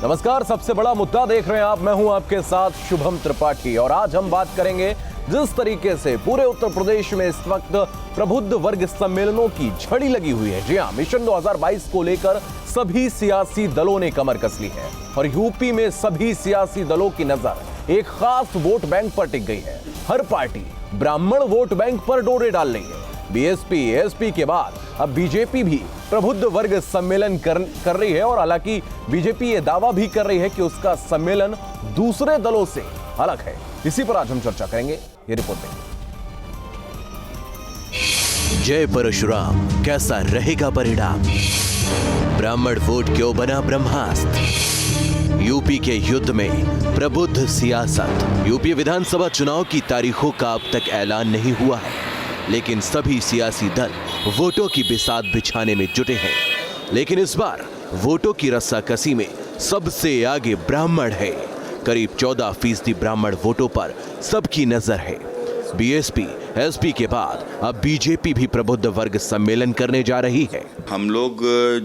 नमस्कार, सबसे बड़ा मुद्दा देख रहे हैं आप। मैं हूं आपके साथ शुभम त्रिपाठी और आज हम बात करेंगे जिस तरीके से पूरे उत्तर प्रदेश में इस वक्त प्रबुद्ध वर्ग सम्मेलनों की झड़ी लगी हुई है। जी हां, मिशन 2022 को लेकर सभी सियासी दलों ने कमर कस ली है और यूपी में सभी सियासी दलों की नजर एक खास वोट बैंक पर टिक गई है। हर पार्टी ब्राह्मण वोट बैंक पर डोरे डाल रही है। बीएसपी एएसपी के बाद अब बीजेपी भी प्रबुद्ध वर्ग सम्मेलन कर रही है और हालांकि बीजेपी ये दावा भी कर रही है कि उसका सम्मेलन दूसरे दलों से अलग है। इसी पर आज हम चर्चा करेंगे। ये रिपोर्ट देखें। जय परशुराम, कैसा रहेगा परिणाम? ब्राह्मण वोट क्यों बना ब्रह्मास्त्र? यूपी के युद्ध में प्रबुद्ध सियासत। यूपी विधानसभा चुनाव की तारीखों का अब तक ऐलान नहीं हुआ है, लेकिन सभी सियासी दल वोटों की बिसात बिछाने में जुटे हैं। लेकिन इस बार वोटों की रस्साकसी में सबसे आगे ब्राह्मण है। करीब 14% ब्राह्मण वोटों पर सबकी नजर है। बीएसपी एसपी के बाद अब बीजेपी भी प्रबुद्ध वर्ग सम्मेलन करने जा रही है। हम लोग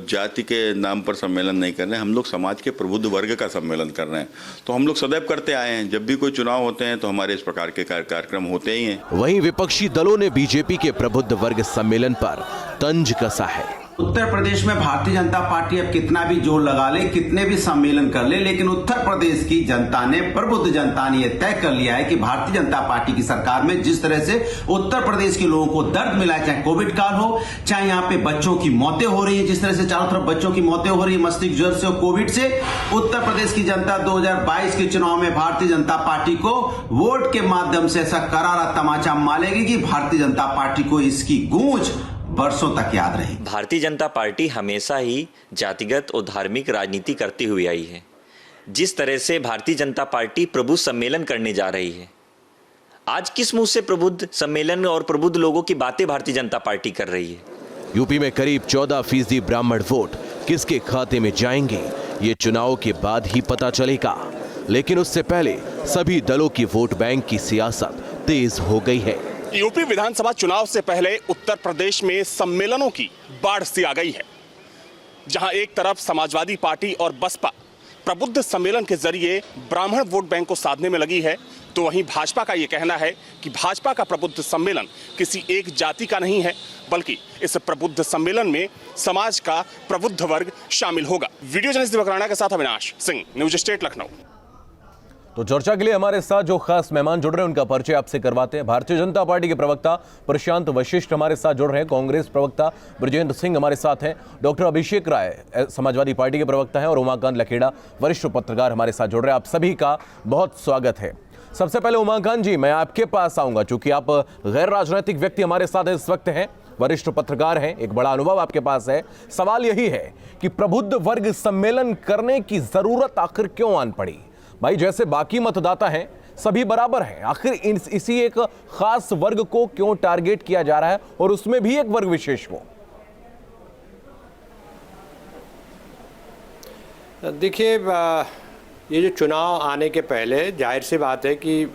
जाति के नाम पर सम्मेलन नहीं कर रहे हैं, हम लोग समाज के प्रबुद्ध वर्ग का सम्मेलन कर रहे हैं। तो हम लोग सदैव करते आए हैं, जब भी कोई चुनाव होते हैं तो हमारे इस प्रकार के कार्यक्रम होते ही हैं। वहीं विपक्षी दलों ने बीजेपी के प्रबुद्ध वर्ग सम्मेलन पर तंज कसा है। उत्तर प्रदेश में भारतीय जनता पार्टी अब कितना भी जोर लगा ले, कितने भी सम्मेलन कर ले, लेकिन उत्तर प्रदेश की जनता ने, प्रबुद्ध जनता ने यह तय कर लिया है कि भारतीय जनता पार्टी की सरकार में जिस तरह से उत्तर प्रदेश के लोगों को दर्द मिला है, चाहे कोविड काल हो, चाहे यहाँ पे बच्चों की मौतें हो रही है, जिस तरह से चारों तरफ बच्चों की मौतें हो रही है मस्तिष्क ज्वर से और कोविड से, उत्तर प्रदेश की जनता 2022 के चुनाव में भारतीय जनता पार्टी को वोट के माध्यम से ऐसा करारा तमाचा मारेगी कि भारतीय जनता पार्टी को इसकी गूंज वर्षों तक याद रही। भारतीय जनता पार्टी हमेशा ही जातिगत और धार्मिक राजनीति करती हुई आई है। जिस तरह से भारतीय जनता पार्टी प्रबुद्ध सम्मेलन करने जा रही है, आज किस मुंह से प्रबुद्ध सम्मेलन और प्रबुद्ध लोगों की बातें भारतीय जनता पार्टी कर रही है? यूपी में करीब 14% ब्राह्मण वोट किसके खाते में जाएंगे, ये चुनाव के बाद ही पता चलेगा। लेकिन उससे पहले सभी दलों की वोट बैंक की सियासत तेज हो गई है। यूपी विधानसभा चुनाव से पहले उत्तर प्रदेश में सम्मेलनों की बाढ़ सी आ गई है। जहां एक तरफ समाजवादी पार्टी और बसपा प्रबुद्ध सम्मेलन के जरिए ब्राह्मण वोट बैंक को साधने में लगी है, तो वहीं भाजपा का यह कहना है कि भाजपा का प्रबुद्ध सम्मेलन किसी एक जाति का नहीं है, बल्कि इस प्रबुद्ध सम्मेलन में समाज का प्रबुद्ध वर्ग शामिल होगा। वीडियो जर्नलिस्ट दिवक राणा के साथ अविनाश सिंह, न्यूज स्टेट लखनऊ। तो चर्चा के लिए हमारे साथ जो खास मेहमान जुड़ रहे हैं उनका परिचय आपसे करवाते हैं। भारतीय जनता पार्टी के प्रवक्ता प्रशांत वशिष्ठ हमारे साथ जुड़ रहे हैं, कांग्रेस प्रवक्ता ब्रजेंद्र सिंह हमारे साथ हैं, डॉक्टर अभिषेक राय समाजवादी पार्टी के प्रवक्ता हैं और उमाकांत लखेड़ा वरिष्ठ पत्रकार हमारे साथ जुड़ रहे हैं। आप सभी का बहुत स्वागत है। सबसे पहले उमाकांत जी, मैं आपके पास आऊंगा, चूंकि आप गैर राजनीतिक व्यक्ति हमारे साथ इस वक्त हैं, वरिष्ठ पत्रकार हैं, एक बड़ा अनुभव आपके पास है। सवाल यही है कि प्रबुद्ध वर्ग सम्मेलन करने की जरूरत आखिर क्यों आन पड़ी? भाई, जैसे बाकी मतदाता हैं सभी बराबर हैं, आखिर इसी एक खास वर्ग को क्यों टारगेट किया जा रहा है और उसमें भी एक वर्ग विशेष को? देखिए, ये जो चुनाव आने के पहले जाहिर सी बात है कि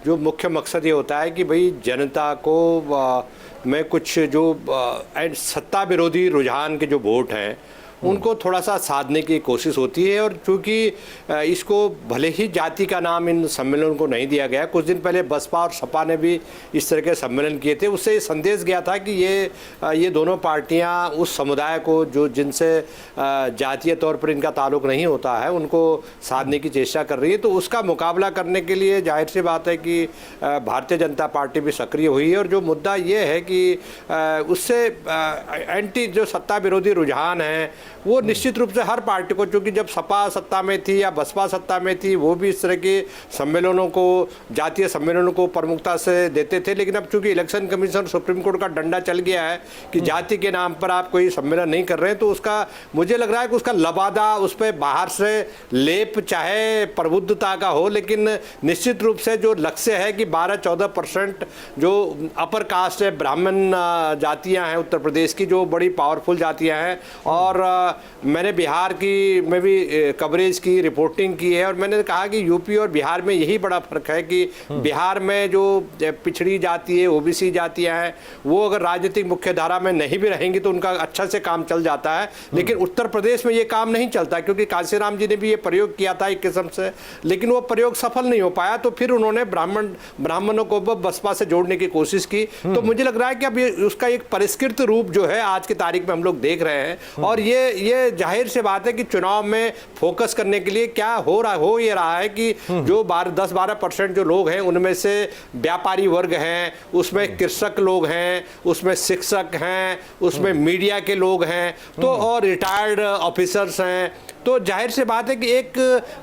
जो मुख्य मकसद ये होता है कि भाई जनता को में कुछ जो सत्ता विरोधी रुझान के जो वोट हैं उनको थोड़ा सा साधने की कोशिश होती है। और चूंकि इसको भले ही जाति का नाम इन सम्मेलन को नहीं दिया गया, कुछ दिन पहले बसपा और सपा ने भी इस तरह के सम्मेलन किए थे, उससे ये संदेश गया था कि ये दोनों पार्टियां उस समुदाय को जो जिनसे जातीय तौर पर इनका ताल्लुक नहीं होता है उनको साधने की चेष्टा कर रही है। तो उसका मुकाबला करने के लिए जाहिर सी बात है कि भारतीय जनता पार्टी भी सक्रिय हुई है। और जो मुद्दा ये है कि उससे एंटी जो सत्ता विरोधी रुझान है वो निश्चित रूप से हर पार्टी को, चूंकि जब सपा सत्ता में थी या बसपा सत्ता में थी वो भी इस तरह के सम्मेलनों को, जातीय सम्मेलनों को प्रमुखता से देते थे। लेकिन अब चूंकि इलेक्शन कमीशन, सुप्रीम कोर्ट का डंडा चल गया है कि जाति के नाम पर आप कोई सम्मेलन नहीं कर रहे हैं, तो उसका मुझे लग रहा है कि उसका लबादा, उस पर बाहर से लेप चाहे प्रबुद्धता का हो, लेकिन निश्चित रूप से जो लक्ष्य है कि 12-14% जो अपर कास्ट है, ब्राह्मण जातियाँ हैं उत्तर प्रदेश की, जो बड़ी पावरफुल जातियाँ हैं और मैंने बिहार की में भी कवरेज की, रिपोर्टिंग की है, और मैंने कहा कि यूपी और बिहार में यही बड़ा फर्क है कि बिहार में जो पिछड़ी जाति है, ओबीसी जातियां हैं, वो अगर राजनीतिक मुख्यधारा में नहीं भी रहेंगी तो उनका अच्छा से काम चल जाता है। लेकिन उत्तर प्रदेश में ये काम नहीं चलता, क्योंकि कांशीराम जी ने भी ये प्रयोग किया था एक किस्म से, लेकिन वो प्रयोग सफल नहीं हो पाया। तो फिर उन्होंने ब्राह्मणों को बसपा से जोड़ने की कोशिश की। तो मुझे लग रहा है कि अब उसका एक परिष्कृत रूप जो है आज की तारीख में हम लोग देख रहे हैं। और ये जाहिर सी बात है कि चुनाव में फोकस करने के लिए क्या हो ये रहा है कि जो 10-12% जो लोग हैं उनमें से व्यापारी वर्ग हैं, उसमें कृषक लोग हैं, उसमें शिक्षक हैं, उसमें मीडिया के लोग हैं, तो और रिटायर्ड ऑफिसर्स हैं। तो जाहिर सी बात है कि एक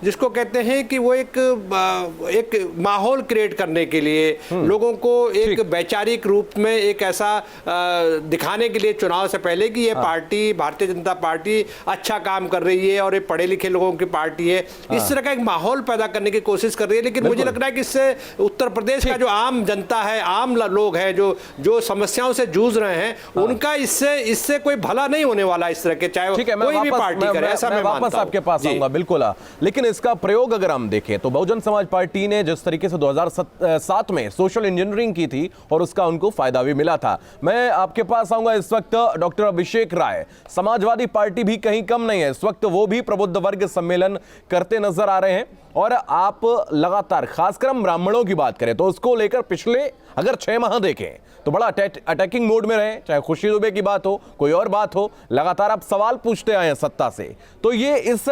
जिसको कहते हैं कि वो एक माहौल क्रिएट करने के लिए, लोगों को एक वैचारिक रूप में एक ऐसा दिखाने के लिए चुनाव से पहले कि ये पार्टी, भारतीय जनता पार्टी अच्छा काम कर रही है और ये पढ़े लिखे लोगों की पार्टी है, इस तरह का एक माहौल पैदा करने की कोशिश कर रही है। लेकिन मुझे लग रहा है कि इससे उत्तर प्रदेश का जो आम जनता है, आम लोग हैं जो समस्याओं से जूझ रहे हैं, उनका इससे कोई भला नहीं होने वाला इस तरह के, चाहे कोई भी पार्टी करे, ऐसा मैं मानता हूं। आपके पास आऊंगा, बिल्कुल। लेकिन इसका प्रयोग अगर हम देखें तो बहुजन समाज पार्टी ने जिस तरीके से 2007 में सोशल इंजीनियरिंग की थी और उसका उनको फायदा भी मिला था। मैं आपके पास आऊंगा इस वक्त डॉक्टर अभिषेक राय। समाजवादी पार्टी भी कहीं कम नहीं है, इस वक्त वो भी प्रबुद्ध वर्ग सम्मेलन करते नजर आ रहे हैं। और आप लगातार, खासकर हम ब्राह्मणों की बात करें तो उसको लेकर पिछले अगर 6 माह देखें तो बड़ा अटैकिंग मोड में रहे, चाहे खुशी दुबे की बात हो, कोई और बात हो, लगातार आप सवाल पूछते आए हैं सत्ता से। तो ये इस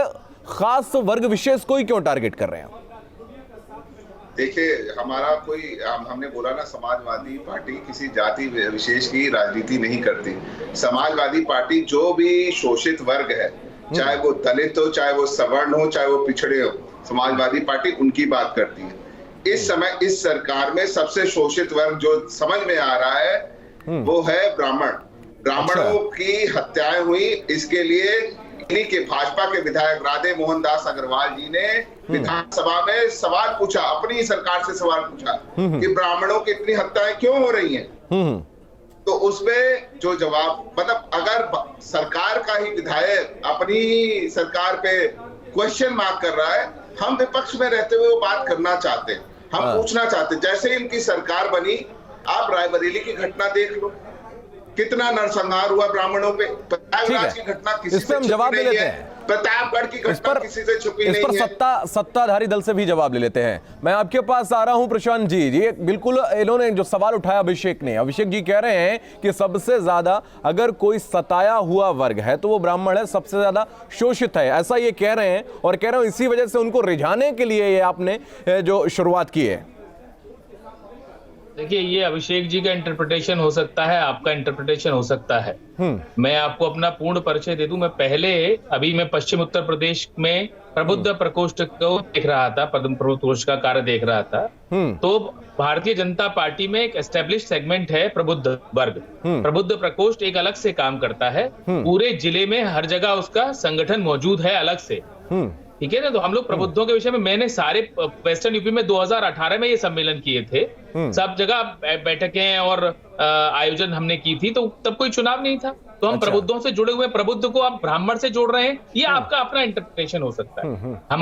खास वर्ग विशेष को ही क्यों टारगेट कर रहे हैं? देखिए, हमारा कोई हमने बोला ना, समाजवादी पार्टी किसी जाति विशेष की राजनीति नहीं करती। समाजवादी पार्टी जो भी शोषित वर्ग है, चाहे वो दलित हो, चाहे वो सवर्ण हो, चाहे वो पिछड़े हो, समाजवादी पार्टी उनकी बात करती है। इस समय इस सरकार में सबसे शोषित वर्ग जो समझ में आ रहा है वो है ब्राह्मण। ब्राह्मणों की हत्याएं हुई, इसके लिए इन्हीं के भाजपा के विधायक राधे मोहन दास अग्रवाल जी ने विधानसभा में सवाल पूछा, अपनी सरकार से सवाल पूछा कि ब्राह्मणों की इतनी हत्याएं क्यों हो रही हैं। तो उसमें जो जवाब, मतलब अगर सरकार का ही विधायक अपनी सरकार पे क्वेश्चन मार्क कर रहा है, हम विपक्ष में रहते हुए वो बात करना चाहते हैं, हम पूछना चाहते हैं। जैसे इनकी सरकार बनी, आप रायबरेली की घटना देख लो, कितना नरसंहार हुआ ब्राह्मणों पे। प्रतापगढ़ की घटना किसी से हम जवाब ले लेते हैं, प्रतापगढ़ की घटना किसी से छुपी नहीं है। इस पर सत्ताधारी दल से भी जवाब ले लेते हैं। मैं आपके पास आ रहा हूं प्रशांत जी। ये बिल्कुल इन्होंने जो सवाल उठाया अभिषेक जी कह रहे हैं कि सबसे ज्यादा अगर कोई सताया हुआ वर्ग है तो वो ब्राह्मण है, सबसे ज्यादा शोषित है, ऐसा ये कह रहे हैं। और कह रहे हो इसी वजह से उनको रिझाने के लिए ये आपने जो शुरुआत की है। देखिए, ये अभिषेक जी का इंटरप्रिटेशन हो सकता है, आपका इंटरप्रिटेशन हो सकता है। मैं आपको अपना पूर्ण परिचय दे दूं। अभी मैं पश्चिम उत्तर प्रदेश में प्रबुद्ध प्रकोष्ठ को देख रहा था, प्रबुद्ध प्रकोष्ठ का कार्य देख रहा था। तो भारतीय जनता पार्टी में एक एस्टेब्लिश सेगमेंट है प्रबुद्ध वर्ग। प्रबुद्ध प्रकोष्ठ एक अलग से काम करता है, पूरे जिले में हर जगह उसका संगठन मौजूद है अलग से, ठीक है ना। तो हम लोग प्रबुद्धों के विषय में, मैंने सारे वेस्टर्न यूपी में 2018 में ये सम्मेलन किए थे, सब जगह बैठकें और आयोजन हमने की थी। तो तब कोई चुनाव नहीं था, तो हम प्रबुद्धों से जुड़े हुए, प्रबुद्ध को आप ब्राह्मण से जोड़ रहे हैं, ये आपका अपना इंटरप्रिटेशन हो सकता है।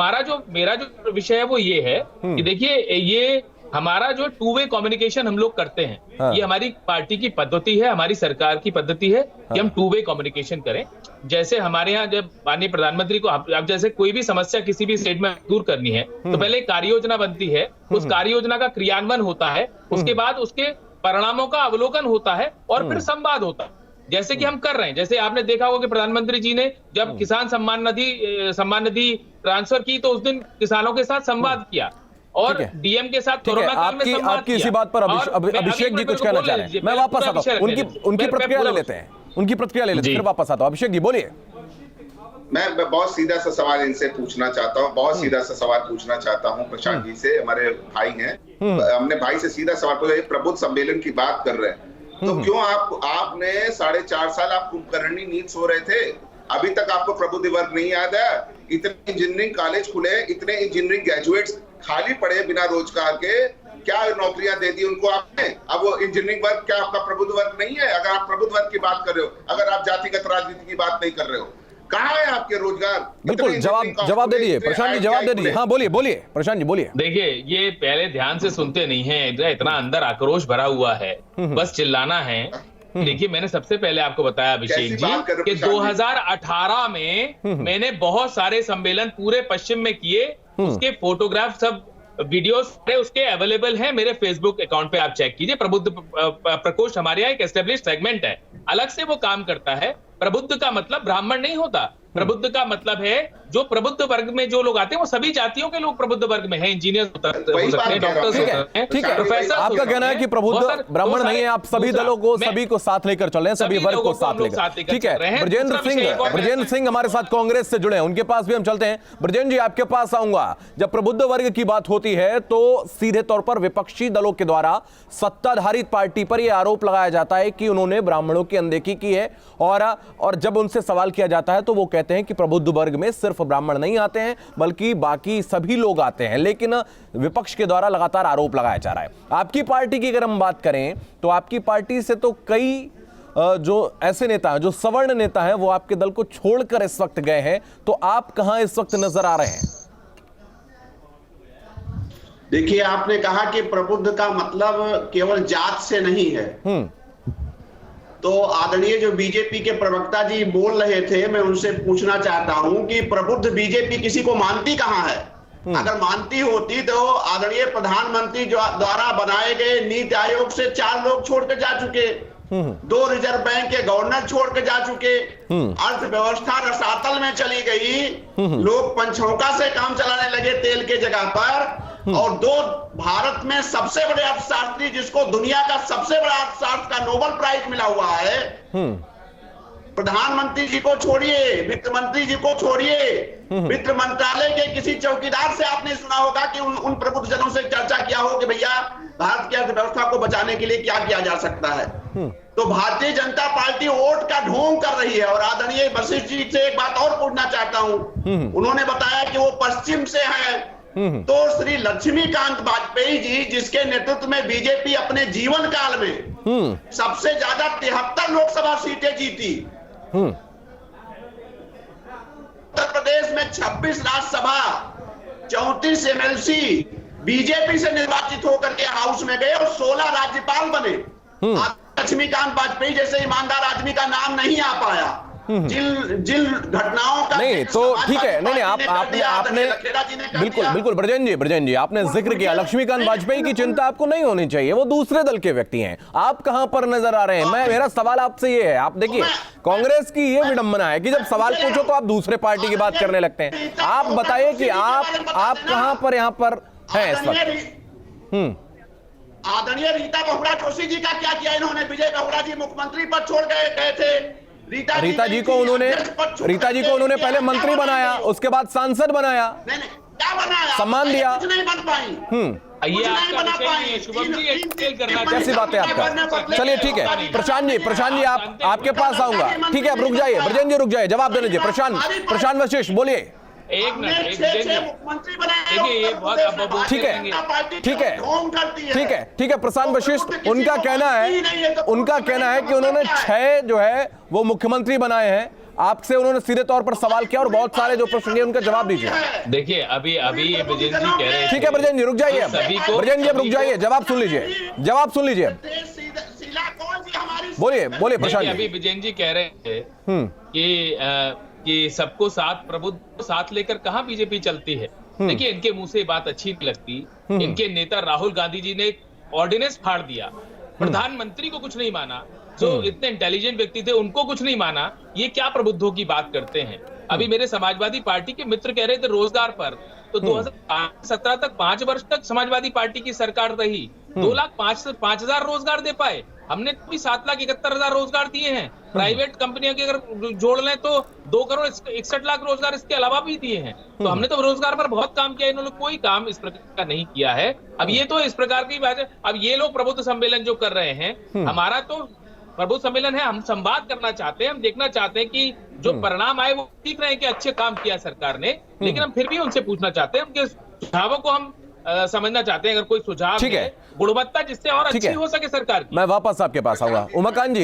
मेरा जो विषय है वो ये है कि देखिए, ये हमारा जो 2 वे कम्युनिकेशन हम लोग करते हैं, ये हमारी पार्टी की पद्धति है, हमारी सरकार की पद्धति है कि हम 2 वे कम्युनिकेशन करें। जैसे हमारे यहाँ जब माननीय प्रधानमंत्री को, अब जैसे कोई भी समस्या किसी भी स्टेट में दूर करनी है तो पहले कार्य योजना बनती है, उस कार्य योजना का क्रियान्वयन होता है, उसके बाद उसके परिणामों का अवलोकन होता है और फिर संवाद होता है, जैसे कि हम कर रहे हैं। जैसे आपने देखा होगा कि प्रधानमंत्री जी ने जब किसान सम्मान निधि ट्रांसफर की तो उस दिन किसानों के साथ संवाद किया और डीएम के साथ कोरोना काल में संवाद किया। आपकी इसी बात पर अभिषेक जी कुछ कहना चाह रहे हैं, मैं वापस आता हूं, उनकी प्रतिक्रिया ले लेते हैं, फिर वापस आता हूं। अभिषेक जी बोलिए। मैं बहुत सीधा सा सवाल इनसे पूछना चाहता हूँ, बहुत सीधा सा सवाल पूछना चाहता हूँ प्रशांत जी से, हमारे भाई हैं। हमने भाई से सीधा सवाल पूछा, प्रबुद्ध सम्मेलन की बात कर रहे हैं तो क्यों आपने 4.5 साल आप कुंभकर्णी नींद सो रहे थे, अभी तक आपको प्रबुद्ध वर्ग नहीं याद है? इतने इंजीनियरिंग कॉलेज खुले, इतने इंजीनियरिंग ग्रेजुएट्स खाली पड़े बिना रोजगार के, क्या नौकरियां दे दी उनको आपने? अब वो इंजीनियरिंग वर्ग क्या आपका प्रबुद्ध वर्ग नहीं है? अगर आप प्रबुद्ध वर्ग की बात कर रहे हो, अगर आप जातिगत राजनीति की बात नहीं कर रहे हो, कहाँ है आपके रोजगार? बिल्कुल, जवाब दे दीजिए प्रशांत जी, जवाब दे दीजिए। हाँ बोलिए बोलिए प्रशांत जी बोलिए। देखिए, ये पहले ध्यान से सुनते नहीं है, इतना अंदर आक्रोश भरा हुआ है, बस चिल्लाना है। देखिए, मैंने सबसे पहले आपको बताया अभिषेक जी कि 2018 में मैंने बहुत सारे सम्मेलन पूरे पश्चिम में किए, उसके फोटोग्राफ सब वीडियोस उसके अवेलेबल हैं मेरे फेसबुक अकाउंट पे, आप चेक कीजिए। प्रबुद्ध प्रकोष्ठ हमारे यहाँ एक एस्टेब्लिश्ड सेगमेंट है, अलग से वो काम करता है। प्रबुद्ध का मतलब ब्राह्मण नहीं होता, प्रबुद्ध का मतलब है जो प्रबुद्ध वर्ग में जो लोग आते हैं वो सभी जातियों के लोग प्रबुद्ध वर्ग में हैं, इंजीनियर हो सकते हैं, डॉक्टर्स हो सकते हैं, ठीक है, प्रोफेसर। आपका कहना है कि प्रबुद्ध ब्राह्मण नहीं है, आप सभी दलों को, सभी को साथ लेकर चल रहे हैं, सभी वर्ग को साथ लेकर। ठीक है, ब्रजेंद्र सिंह हमारे साथ कांग्रेस से जुड़े हैं, उनके पास भी हम चलते हैं। ब्रजेंद्र जी, आपके पास आऊंगा। जब प्रबुद्ध वर्ग की बात होती है तो सीधे तौर पर विपक्षी दलों के द्वारा सत्ताधारी पार्टी पर यह आरोप लगाया जाता है कि उन्होंने ब्राह्मणों की अनदेखी की है, और जब उनसे सवाल किया जाता है तो वो कहते हैं कि प्रबुद्ध वर्ग में सिर्फ ब्राह्मण नहीं आते हैं बल्कि बाकी सभी लोग आते हैं, लेकिन विपक्ष के द्वारा लगातार आरोप लगाया जा रहा है। आपकी पार्टी की अगर हम बात करें तो आपकी पार्टी से तो कई जो ऐसे नेता हैं, जो सवर्ण नेता हैं, वो आपके दल को छोड़कर इस वक्त गए हैं, तो आप कहां इस वक्त नजर आ रहे हैं? देखिए, आपने कहा कि प्रबुद्ध का मतलब केवल जात से नहीं है, तो आदरणीय जो बीजेपी के प्रवक्ता जी बोल रहे थे, मैं उनसे पूछना चाहता हूं कि प्रबुद्ध बीजेपी किसी को मानती कहां है? अगर मानती होती तो आदरणीय प्रधानमंत्री जो द्वारा बनाए गए नीति आयोग से 4 लोग छोड़कर जा चुके, 2 रिजर्व बैंक के गवर्नर छोड़कर जा चुके, अर्थव्यवस्था रसातल में चली गई, लोग पंचौका से काम चलाने लगे तेल के जगह पर, और 2 भारत में सबसे बड़े अर्थशास्त्री जिसको दुनिया का सबसे बड़ा अर्थशास्त्र का नोबेल प्राइज मिला हुआ है, प्रधानमंत्री जी को छोड़िए, वित्त मंत्री जी को छोड़िए, वित्त मंत्रालय के किसी चौकीदार से आपने सुना होगा कि उन प्रबुद्ध जनों से चर्चा किया हो कि भैया भारत की अर्थव्यवस्था को बचाने के लिए क्या किया जा सकता है। तो भारतीय जनता पार्टी वोट का ढोंग कर रही है। और आदरणीय वशिष्ठ जी से एक बात और पूछना चाहता हूं, उन्होंने बताया कि वो पश्चिम से है, तो श्री लक्ष्मीकांत वाजपेयी जी जिसके नेतृत्व में बीजेपी अपने जीवन काल में सबसे ज्यादा 73 लोकसभा सीटें जीती, उत्तर प्रदेश में 26 राज्यसभा, 34 एमएलसी बीजेपी से निर्वाचित होकर के हाउस में गए और 16 राज्यपाल बने। लक्ष्मीकांत वाजपेयी जैसे ईमानदार आदमी का नाम नहीं आ पाया। जिन घटनाओं का नहीं, तो ठीक है, नहीं आपने बिल्कुल ब्रजेंद्र जी आपने जिक्र किया, लक्ष्मीकांत वाजपेयी की चिंता आपको नहीं होनी चाहिए, वो दूसरे दल के व्यक्ति हैं। आप कहां पर नजर आ रहे हैं? मेरा सवाल आपसे ये है, आप देखिए कांग्रेस की ये विडंबना है कि जब सवाल पूछो तो आप दूसरे पार्टी की बात करने लगते हैं। आप बताइए कि आप कहां पर यहां पर हैं इस वक्त? आदरणीय रीता बहुगुणा जोशी जी का क्या किया इन्होंने? विजय बहुगुणा जी मुख्यमंत्री पद छोड़ गए थे, रीता जी को उन्होंने पहले मंत्री बनाया, उसके बाद सांसद बनाया, क्या बनाया, सम्मान दिया, कुछ नहीं बन पाई। कैसी बात है आपका? चलिए ठीक है, प्रशांत जी आपके पास आऊंगा। ठीक है, आप रुक जाइए, ब्रजेंद्र जी रुक जाइए, जवाब देने दीजिए। प्रशांत वशिष्ठ बोलिए। एक मिनट, देखिए ये बहुत ठीक है प्रशांत वशिष्ठ, उनका कहना है कि उन्होंने 6 जो है वो मुख्यमंत्री बनाए हैं। आपसे उन्होंने सीधे तौर पर सवाल किया और बहुत सारे जो प्रश्न हैं उनका जवाब दीजिए। देखिए अभी ये ब्रजेंद्र जी कह रहे हैं। ठीक है ब्रजेंद्र जी रुक जाइए, ब्रजेंद्र जी रुक जाइए, जवाब सुन लीजिए, बोलिए प्रशांत जी। अभी ब्रजेंद्र जी कह रहे थे कि सबको साथ, प्रबुद्ध को साथ लेकर कहां बीजेपी चलती है। देखिए, इनके मुंह से बात अच्छी नहीं लगती। इनके नेता राहुल गांधी जी ने एक ऑर्डिनेंस फाड़ दिया, प्रधानमंत्री को कुछ नहीं माना, जो इतने इंटेलिजेंट व्यक्ति थे उनको कुछ नहीं माना। ये क्या प्रबुद्धों की बात करते हैं? अभी मेरे समाजवादी पार्टी के मित्र कह रहे थे रोजगार पर, तो 2017 तक 5 वर्ष तक समाजवादी पार्टी की सरकार रही, 2,05,000 रोजगार दे पाए। हमने भी 7,71,000 रोजगार दिए हैं। प्राइवेट कंपनियों के अगर जोड़ लें तो 2,61,00,000 रोजगार इसके अलावा भी दिए हैं। तो हमने तो रोजगार पर बहुत काम किया, इन्होंने कोई काम इस प्रकार का नहीं किया है। अब ये तो इस प्रकार की बात है। अब ये लोग प्रबुद्ध सम्मेलन जो कर रहे हैं, हमारा तो प्रबुद्ध सम्मेलन है, हम संवाद करना चाहते हैं, हम देखना चाहते हैं कि जो परिणाम आए वो ठीक रहे कि अच्छे काम किया सरकार ने, लेकिन हम फिर भी उनसे पूछना चाहते हैं, उनके सुझावों को हम समझना चाहते हैं। अगर कोई सुझाव ठीक है, गुणवत्ता जिससे और ठीक अच्छी है। हो सके सरकार की। मैं वापस आपके पास आऊंगा। उमाकांत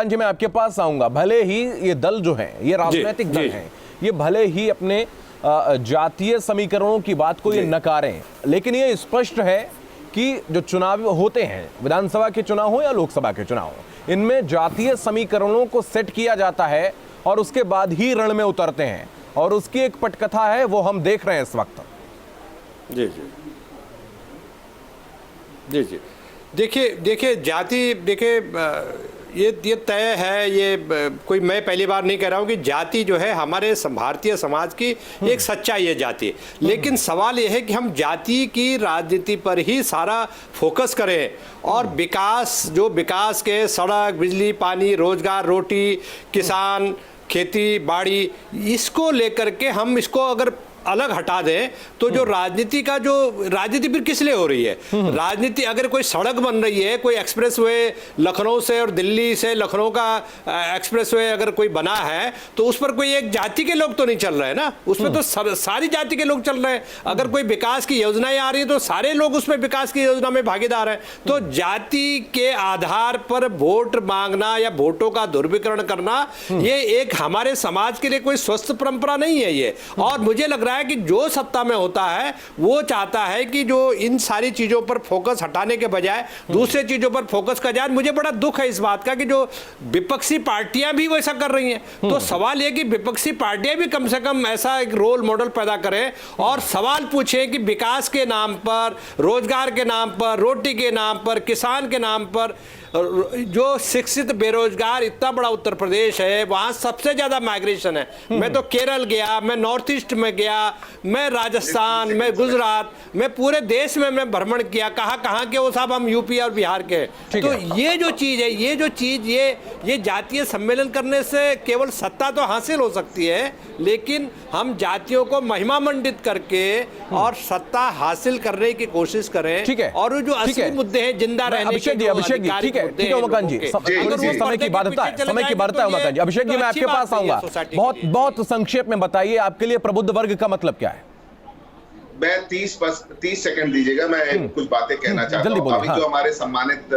जी मैं आपके पास आऊंगा। भले ही ये दल जो है, ये राजनीतिक दल है, ये भले ही अपने जातीय समीकरणों की बात को ये नकारें, लेकिन ये स्पष्ट है कि जो चुनाव होते हैं, विधानसभा के चुनाव हो या लोकसभा के चुनाव हो, इनमें जातीय समीकरणों को सेट किया जाता है और उसके बाद ही रण में उतरते हैं, और उसकी एक पटकथा है, वो हम देख रहे हैं इस वक्त। जी जी जी जी देखिए जाति, देखिए ये तय है, ये कोई मैं पहली बार नहीं कह रहा हूँ कि जाति जो है हमारे भारतीय समाज की एक सच्चाई है जाति। लेकिन सवाल ये है कि हम जाति की राजनीति पर ही सारा फोकस करें और विकास के सड़क, बिजली, पानी, रोजगार, रोटी, किसान, खेती बाड़ी, इसको लेकर के हम इसको अगर अलग हटा दें तो जो राजनीति फिर किस लिए हो रही है? राजनीति, अगर कोई सड़क बन रही है, कोई एक्सप्रेसवे लखनऊ से और दिल्ली से लखनऊ का एक्सप्रेसवे अगर कोई बना है, तो उस पर कोई एक जाति के लोग तो नहीं चल रहे हैं ना, उसमें तो सारी जाति के लोग चल रहे हैं। अगर कोई विकास की योजनाएं आ रही है तो सारे लोग उसमें विकास की योजना में भागीदार हैं। तो जाति के आधार पर वोट मांगना या वोटों का दुर्विकरण करना, ये एक हमारे समाज के लिए कोई स्वस्थ परंपरा नहीं है ये। और मुझे लग रहा है कि जो सत्ता में होता है वो चाहता है कि जो इन सारी चीजों पर फोकस हटाने के बजाय दूसरे चीजों पर फोकस कर जाए। मुझे बड़ा दुख है इस बात का कि जो विपक्षी पार्टियां भी वैसा कर रही हैं। तो सवाल यह कि विपक्षी पार्टियां भी कम से कम ऐसा एक रोल मॉडल पैदा करें और सवाल पूछें कि विकास के नाम पर, रोजगार के नाम पर, रोटी के नाम पर, किसान के नाम पर, जो शिक्षित बेरोजगार इतना बड़ा उत्तर प्रदेश है, वहां सबसे ज्यादा माइग्रेशन है। मैं तो केरल गया, मैं नॉर्थ ईस्ट में गया, मैं राजस्थान, मैं गुजरात, मैं पूरे देश में मैं भ्रमण किया। कहाँ के वो साहब, हम यूपी और बिहार के। तो ये जो चीज है, ये जातीय सम्मेलन करने से केवल सत्ता तो हासिल हो सकती है, लेकिन हम जातियों को महिमा मंडित करके और सत्ता हासिल करने की कोशिश करें। ठीक है। और जो असली मुद्दे हैं, जिंदा रहने के, अभिषेक जी ठीक है उमाकांत जी, समय की बाध्यता है उमाकांत जी। अभिषेक जी मैं आपके पास आऊंगा, बहुत संक्षेप में बताइए, आपके लिए प्रबुद्ध वर्ग का मतलब क्या है? मैं 30 सेकंड दीजिएगा, मैं कुछ बातें कहना चाहता हूँ। अभी जो हमारे सम्मानित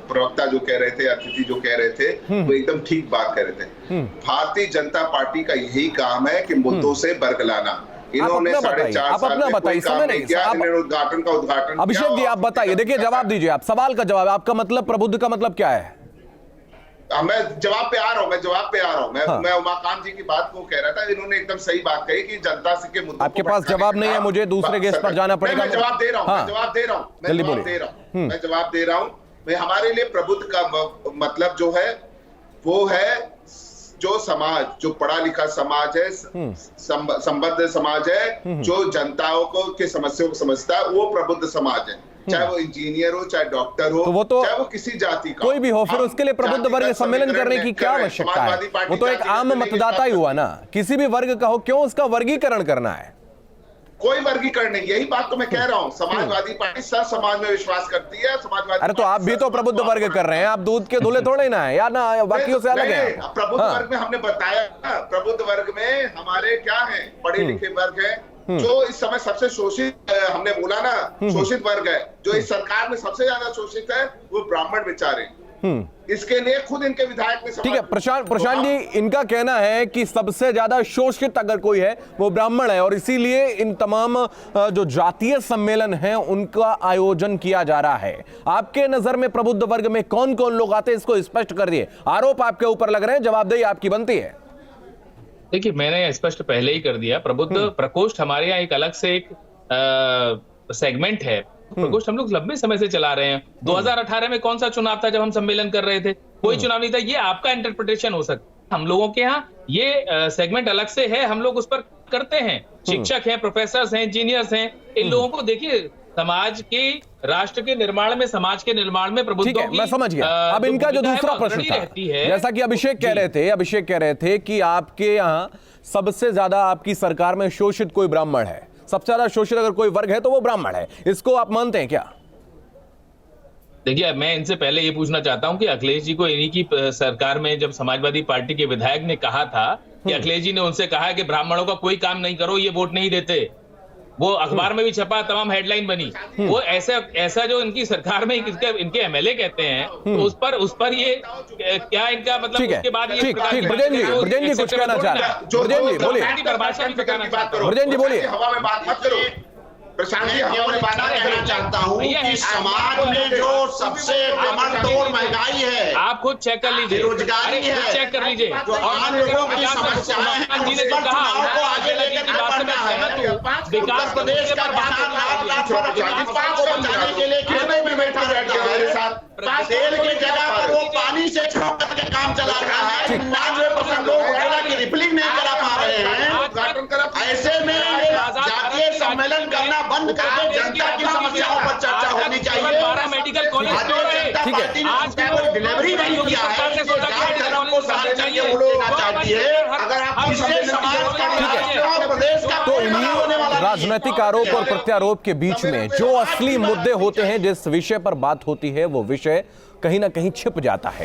प्रवक्ता जो कह रहे थे, अतिथि जो कह रहे थे, वो एकदम ठीक बात कह रहे थे। भारतीय जनता पार्टी का यही काम है कि मुद्दों से वर्ग लाना। इन्होंने 4.5 साल में कोई काम नहीं किया, इन्होंने उद्घाटन अभिषेक जी आप बताइए, देखिए जवाब दीजिए, आप सवाल का जवाब, आपका मतलब प्रबुद्ध का मतलब क्या है? मैं जवाब पे आ रहा हूँ। मैं उमाकांत जी की बात को कह रहा था, इन्होंने एकदम सही बात कही कि जनता से के मुद्दों आपके पास जवाब नहीं है, मुझे दूसरे गेस्ट पर जाना पड़ेगा। मैं जवाब दे रहा हूँ। हमारे लिए प्रबुद्ध का मतलब जो है वो है जो समाज, जो पढ़ा लिखा समाज है, संबद्ध समाज है, जो जनताओं को के समस्याओं को समझता है, वो प्रबुद्ध समाज है। चाहे वो इंजीनियर हो, चाहे डॉक्टर हो, चाहे वो किसी जाति का कोई भी हो, फिर उसके लिए प्रबुद्ध वर्ग सम्मेलन करने की क्या आवश्यकता है? वो तो एक आम मतदाता ही हुआ ना, किसी भी वर्ग का हो, क्यों उसका वर्गीकरण करना है? कोई वर्गीकरण नहीं, यही बात तो मैं कह रहा हूँ। समाजवादी पार्टी सब समाज में विश्वास करती है। समाजवादी, अरे तो आप भी तो प्रबुद्ध वर्ग कर रहे हैं, आप दूध के धुले थोड़े ना है, या ना बाकियों से अलग है। प्रबुद्ध वर्ग में हमने बताया, प्रबुद्ध वर्ग में हमारे क्या है, पढ़े लिखे वर्ग है, जो इस समय सबसे शोषित, हमने बोला ना, शोषित वर्ग है। जो इस सरकार में सबसे ज्यादा शोषित है वो ब्राह्मण बेचारे। इसके लिए खुद इनके विधायक ने, ठीक है प्रशांत जी, इनका कहना है कि सबसे ज्यादा शोषित अगर कोई है वो ब्राह्मण है, और इसीलिए इन तमाम जो जातीय सम्मेलन हैं उनका आयोजन किया जा रहा है। आपके नजर में प्रबुद्ध वर्ग में कौन कौन लोग आते हैं, इसको स्पष्ट कर दिए। आरोप आपके ऊपर लग रहे हैं, जवाबदेही आपकी बनती है। देखिए, मैंने स्पष्ट पहले ही कर दिया, प्रबुद्ध प्रकोष्ठ हमारे यहाँ एक अलग से एक सेगमेंट है। प्रकोष्ठ हम लोग लंबे समय से चला रहे हैं। 2018 में कौन सा चुनाव था जब हम सम्मेलन कर रहे थे? कोई चुनाव नहीं था। ये आपका इंटरप्रिटेशन हो सकता है, हम लोगों के यहाँ ये सेगमेंट अलग से है, हम लोग उस पर करते हैं। शिक्षक हैं, प्रोफेसर हैं, इंजीनियर्स हैं, इन लोगों को देखिए, समाज के, राष्ट्र के निर्माण में, समाज के निर्माण में प्रबुद्धों की, मैं समझ गया। अब इनका जो दूसरा प्रश्न था, जैसा कि अभिषेक कह रहे थे कि आपके यहाँ सबसे ज्यादा आपकी सरकार में शोषित कोई ब्राह्मण है, सबसे ज्यादा शोषित अगर कोई वर्ग है तो वो ब्राह्मण है, इसको आप मानते हैं क्या? देखिए, मैं इनसे पहले ये पूछना चाहता हूं कि अखिलेश जी को इन्हीं की सरकार में जब समाजवादी पार्टी के विधायक ने कहा था कि अखिलेश जी ने उनसे कहा कि ब्राह्मणों का कोई काम नहीं करो, ये वोट नहीं देते, वो अखबार में भी छपा, तमाम हेडलाइन बनी। वो ऐसा जो इनकी सरकार में इनके एमएलए कहते हैं, तो उस पर ये क्या इनका मतलब, ठीक है, उसके बाद ये ठीक ब्रजेन जी कुछ कहना चाह रहे हैं। ब्रजेन जी बोलिए, ब्रजेन जी बोलिए। हवा में बात मत करो। प्रशांत जी, हवा में बात कहना चाहता हूँ कि समाज में जो सबसे कमरतोड़ महंगाई है, आप खुद चेक कर लीजिए, बेरोजगारी है, चेक कर लीजिए। जो आम लोगों की समस्याएं हैं, उस पर चुनाव को आगे लेकर बढ़ना है। उत्तर प्रदेश का किसान लाख पर बचाने के लिए खेतों में बैठा रहता है, तेल की जगह पर वो पानी से छोड़ के काम चला रहा है। 90% लोग उजाला की रिफिलिंग नहीं करा पा रहे हैं। ऐसे में जातीय सम्मेलन करना बंद करके जनता की समस्याओं पर चर्चा होनी चाहिए। 12 medical college Bharatiya Janata party ने उसका कोई डिलीवरी नहीं किया है। को सहारा चाहिए, वो देना चाहती है। अगर आप इससे समाज का प्रदेश का तो इन्हीं राजनीतिक आरोप और प्रत्यारोप के बीच में जो असली मुद्दे होते हैं, जिस विषय पर बात होती है, वो विषय कहीं ना कहीं छिप जाता है।